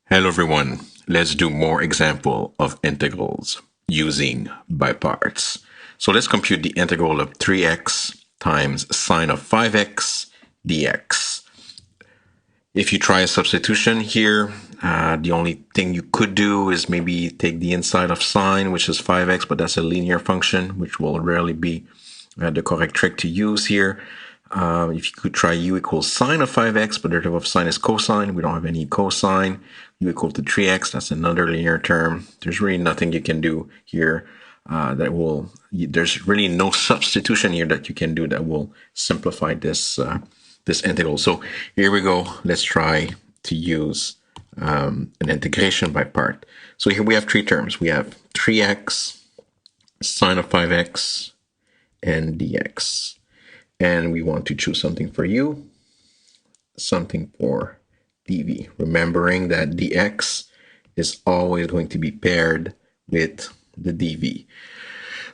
Hello everyone, let's do more example of integrals using by parts. So let's compute the integral of 3x times sine of 5x dx. If you try a substitution here, the only thing you could do is maybe take the inside of sine, which is 5x, but that's a linear function, which will rarely be the correct trick to use here. If you could try u equals sine of 5x, but the derivative of sine is cosine. We don't have any cosine. U equal to 3x, that's another linear term. There's really nothing you can do here there's really no substitution here that you can do that will simplify this integral. So here we go. Let's try to use an integration by part. So here we have three terms. We have 3x, sine of 5x, and dx. And we want to choose something for u, something for dv. Remembering that dx is always going to be paired with the dv.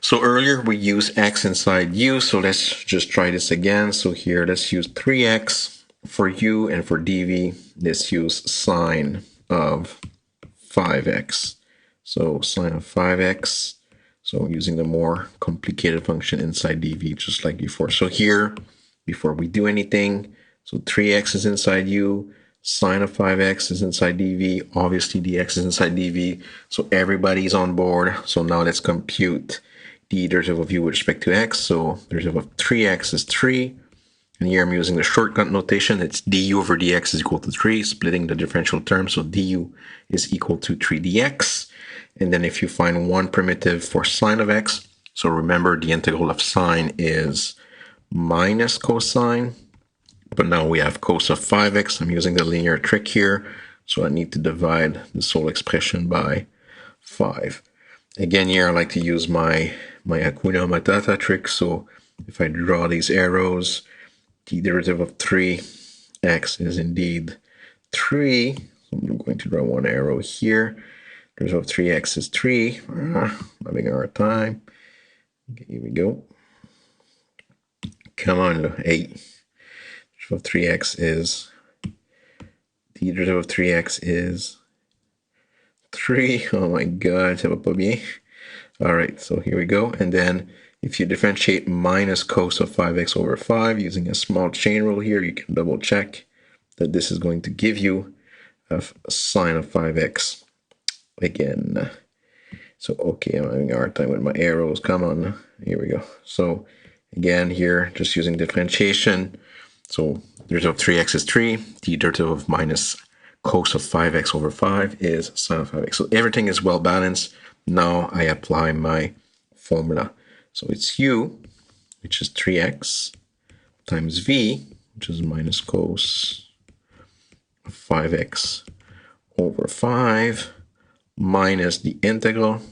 So earlier we used x inside u, so let's just try this again. So here let's use 3x for u, and for dv, let's use sine of 5x. So sine of 5x, so using the more complicated function inside dv, just like before. So here, before we do anything, so 3x is inside u, sine of 5x is inside dv, obviously dx is inside dv, so everybody's on board. So now let's compute the derivative of u with respect to x. So the derivative of 3x is 3. And here I'm using the shortcut notation. It's du over dx is equal to 3, splitting the differential term. So du is equal to 3 dx. And then if you find one primitive for sine of x, so remember the integral of sine is minus cosine. But now we have cos of 5x. I'm using the linear trick here. So I need to divide this whole expression by 5. Again, here I like to use my Hakuna Matata trick. So if I draw these arrows, the derivative of 3x is indeed 3. So I'm going to draw one arrow here. The derivative of 3x is 3. I'm having a hard time. Okay, here we go. Come on, 8. The derivative of 3x is, the derivative of 3x is 3. Oh my god, ça va pas bien. All right, so here we go. And then if you differentiate minus cos of 5x over 5 using a small chain rule here, you can double check that this is going to give you a sine of 5x again. So, okay, I'm having a hard time with my arrows. Come on, here we go. So again, here, just using differentiation. So the derivative of 3x is 3. The derivative of minus cos of 5x over 5 is sine of 5x. So everything is well balanced. Now I apply my formula. So it's u, which is 3x, times v, which is minus cos of 5x over 5, minus the integral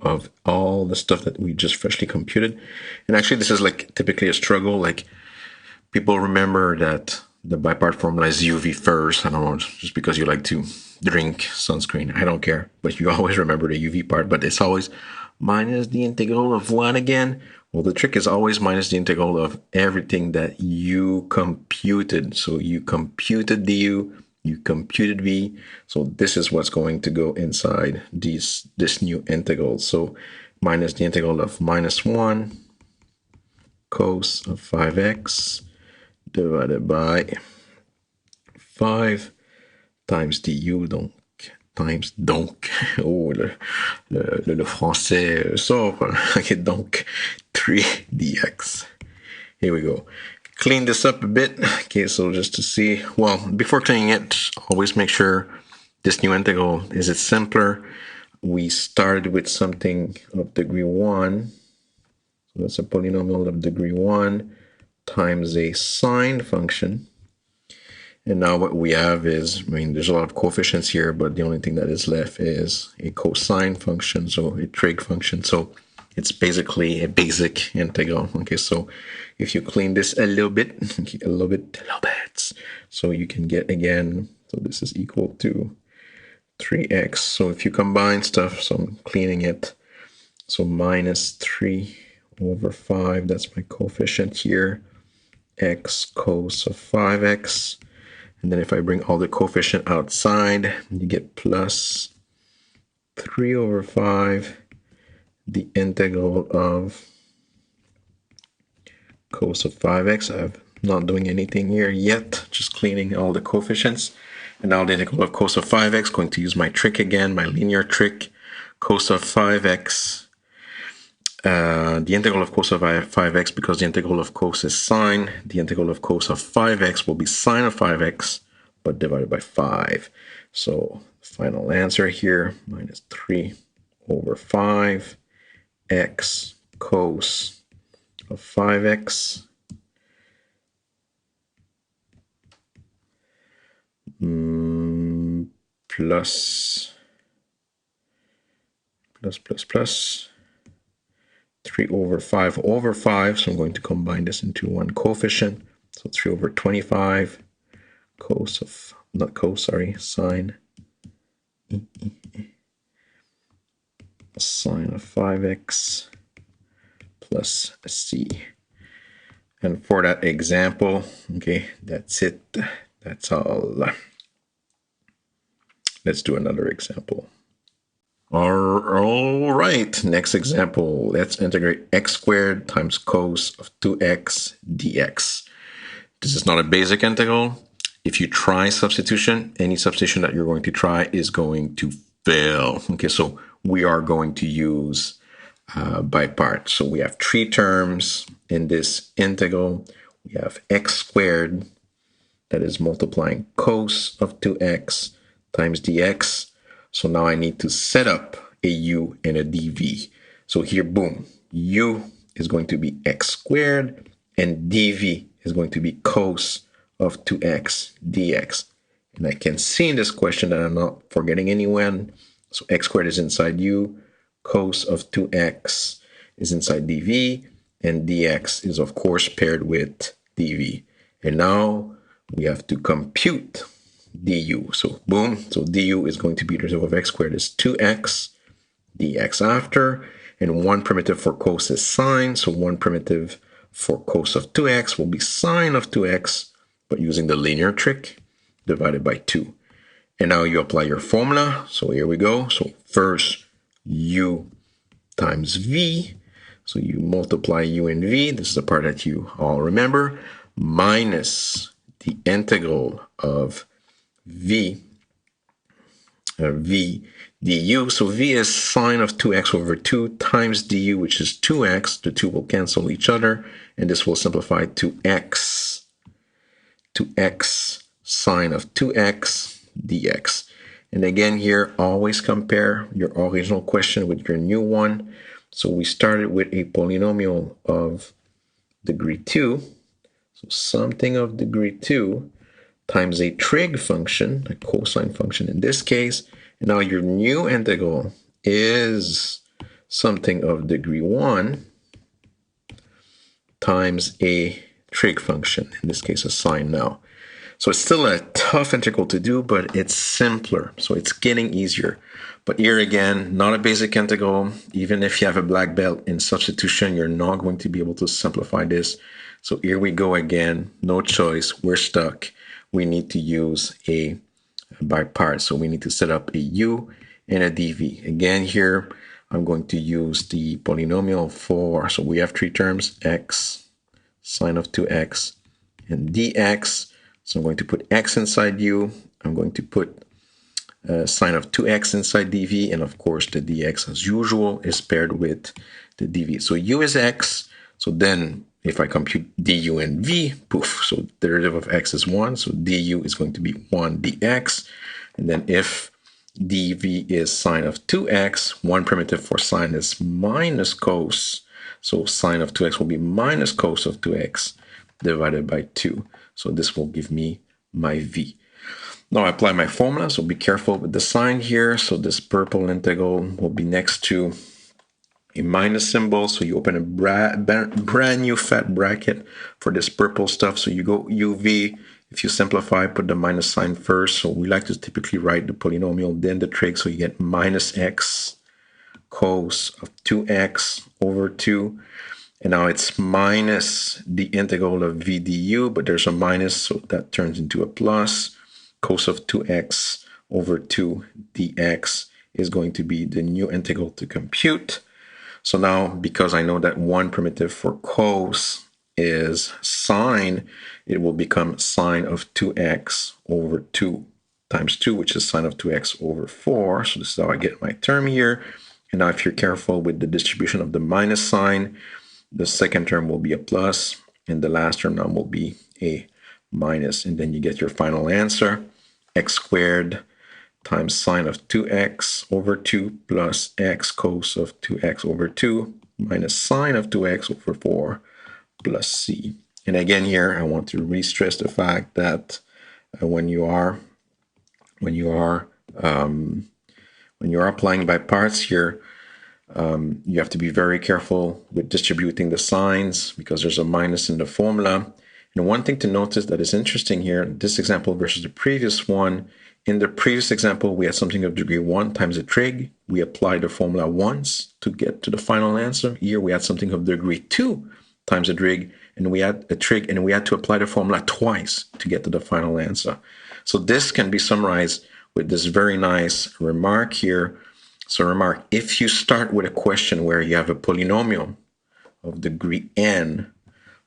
of all the stuff that we just freshly computed. And actually, this is like typically a struggle. Like, people remember that the by-part formula is uv first. I don't know, just because you like to drink sunscreen. I don't care. But you always remember the uv part. But it's always minus the integral of what again? Well, the trick is always minus the integral of everything that you computed. So you computed du, you computed v. So this is what's going to go inside this new integral. So minus the integral of minus 1 cos of 5x divided by 5 times du, donc times donc. Oh, le français sort. Okay, donc 3 dx. Here we go. Clean this up a bit. Okay, so just to see, well, before cleaning it, always make sure this new integral, is it simpler? We started with something of degree 1. So that's a polynomial of degree 1 times a sine function. And now what we have is, I mean, there's a lot of coefficients here, but the only thing that is left is a cosine function, so a trig function. So it's basically a basic integral. Okay, so if you clean this a little bit, so you can get again, so this is equal to 3x. So if you combine stuff, so I'm cleaning it. So minus 3 over 5, that's my coefficient here, x cos of 5x. And then if I bring all the coefficient outside, you get plus 3 over 5, the integral of cos of 5x. I'm not doing anything here yet, just cleaning all the coefficients. And now the integral of cos of 5x, going to use my trick again, my linear trick. Cos of 5x, the integral of cos of 5x, because the integral of cos is sine, the integral of cos of 5x will be sine of 5x, but divided by 5. So final answer here, minus 3 over 5 x cos of 5x plus 3 over 5 over 5. So I'm going to combine this into one coefficient. So 3 over 25 cos of, not cos, sorry, sine. Sine of 5x plus c. And for that example, okay, that's it. That's all. Let's do another example. All right, next example. Let's integrate x squared times cos of 2x dx. This is not a basic integral. If you try substitution, any substitution that you're going to try is going to fail. Okay, so we are going to use by parts. So we have 3 terms in this integral. We have x squared, that is multiplying cos of 2x times dx. So now I need to set up a u and a dv. So here, boom, u is going to be x squared and dv is going to be cos of 2x dx. And I can see in this question that I'm not forgetting anyone. So x squared is inside u, cos of 2x is inside dv, and dx is of course paired with dv. And now we have to compute du. So boom, so du is going to be the result of x squared is 2x, dx after, and one primitive for cos is sine, so one primitive for cos of 2x will be sine of 2x, but using the linear trick, divided by 2. And now you apply your formula, so here we go. So first, u times v, so you multiply u and v, this is the part that you all remember, minus the integral of v du. So v is sine of 2x over 2 times du, which is 2x. The 2 will cancel each other, and this will simplify to x sine of 2x dx. And again here, always compare your original question with your new one. So we started with a polynomial of degree 2. So something of degree 2 times a trig function, a cosine function in this case. And now your new integral is something of degree 1 times a trig function, in this case a sine now. So it's still a tough integral to do, but it's simpler. So it's getting easier. But here again, not a basic integral. Even if you have a black belt in substitution, you're not going to be able to simplify this. So here we go again, no choice, we're stuck. We need to use a by parts. So we need to set up a u and a dv. Again here, I'm going to use the polynomial for, so we have 3 terms, x, sine of 2x, and dx. So I'm going to put x inside u. I'm going to put sine of 2x inside dv. And of course, the dx, as usual, is paired with the dv. So u is x. So then if I compute du and v, poof, so the derivative of x is 1. So du is going to be 1 dx. And then if dv is sine of 2x, one primitive for sine is minus cos. So sine of 2x will be minus cos of 2x divided by 2. So this will give me my v. Now I apply my formula, so be careful with the sign here. So this purple integral will be next to a minus symbol. So you open a brand new fat bracket for this purple stuff. So you go uv. If you simplify, put the minus sign first. So we like to typically write the polynomial, then the trig. So you get minus x cos of 2x over 2. And now it's minus the integral of v du, but there's a minus, so that turns into a plus. Cos of 2x over 2 dx is going to be the new integral to compute. So now, because I know that one primitive for cos is sine, it will become sine of 2x over 2 times 2, which is sine of 2x over 4. So this is how I get my term here. And now if you're careful with the distribution of the minus sign, the second term will be a plus, and the last term now will be a minus. And then you get your final answer, x squared times sine of 2x over 2 plus x cos of 2x over 2 minus sine of 2x over 4 plus c. And again here, I want to re-stress the fact that when you are applying by parts here, you have to be very careful with distributing the signs because there's a minus in the formula. And one thing to notice that is interesting here, this example versus the previous one, in the previous example, we had something of degree 1 times a trig. We applied the formula once to get to the final answer. Here we had something of degree 2 times a trig, and we had a trig, and we had to apply the formula twice to get to the final answer. So this can be summarized with this very nice remark here. So remark, if you start with a question where you have a polynomial of degree n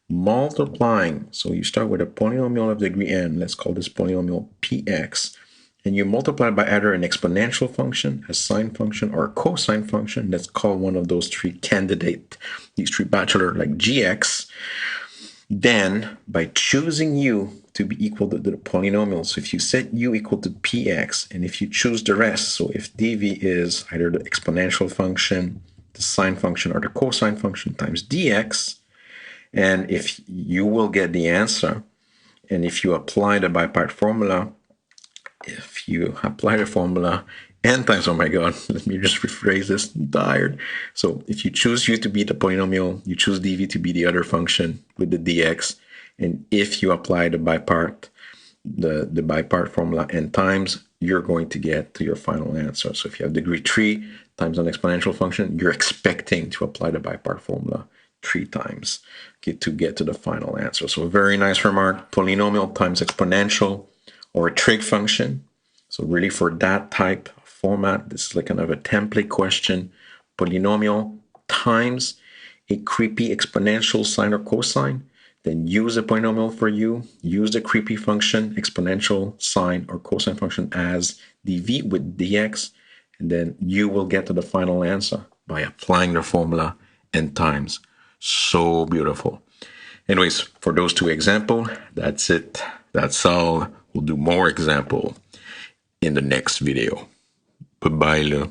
multiplying, so you start with a polynomial of degree n, let's call this polynomial px, and you multiply by either an exponential function, a sine function, or a cosine function, let's call one of those three candidate, these three bachelor, like gx, then by choosing u to be equal to the polynomial, so if you set u equal to px, and if you choose the rest, so if dv is either the exponential function, the sine function, or the cosine function times dx, and if you will get the answer, and if you apply the bipart formula, if you apply the formula n times, oh my god, let me just rephrase this, I'm tired. So if you choose u to be the polynomial, you choose dv to be the other function with the dx, and if you apply the bipart formula n times, you're going to get to your final answer. So if you have degree 3 times an exponential function, you're expecting to apply the bipart formula 3 times, okay, to get to the final answer. So a very nice remark, polynomial times exponential, or a trig function. So really for that type of format, this is like kind of a template question, polynomial times a creepy exponential sine or cosine, then use a polynomial for u, use the creepy function, exponential sine or cosine function as dv with dx, and then you will get to the final answer by applying the formula n times. So beautiful. Anyways, for those two examples, that's it. That's all. We'll do more example in the next video. Bye-bye.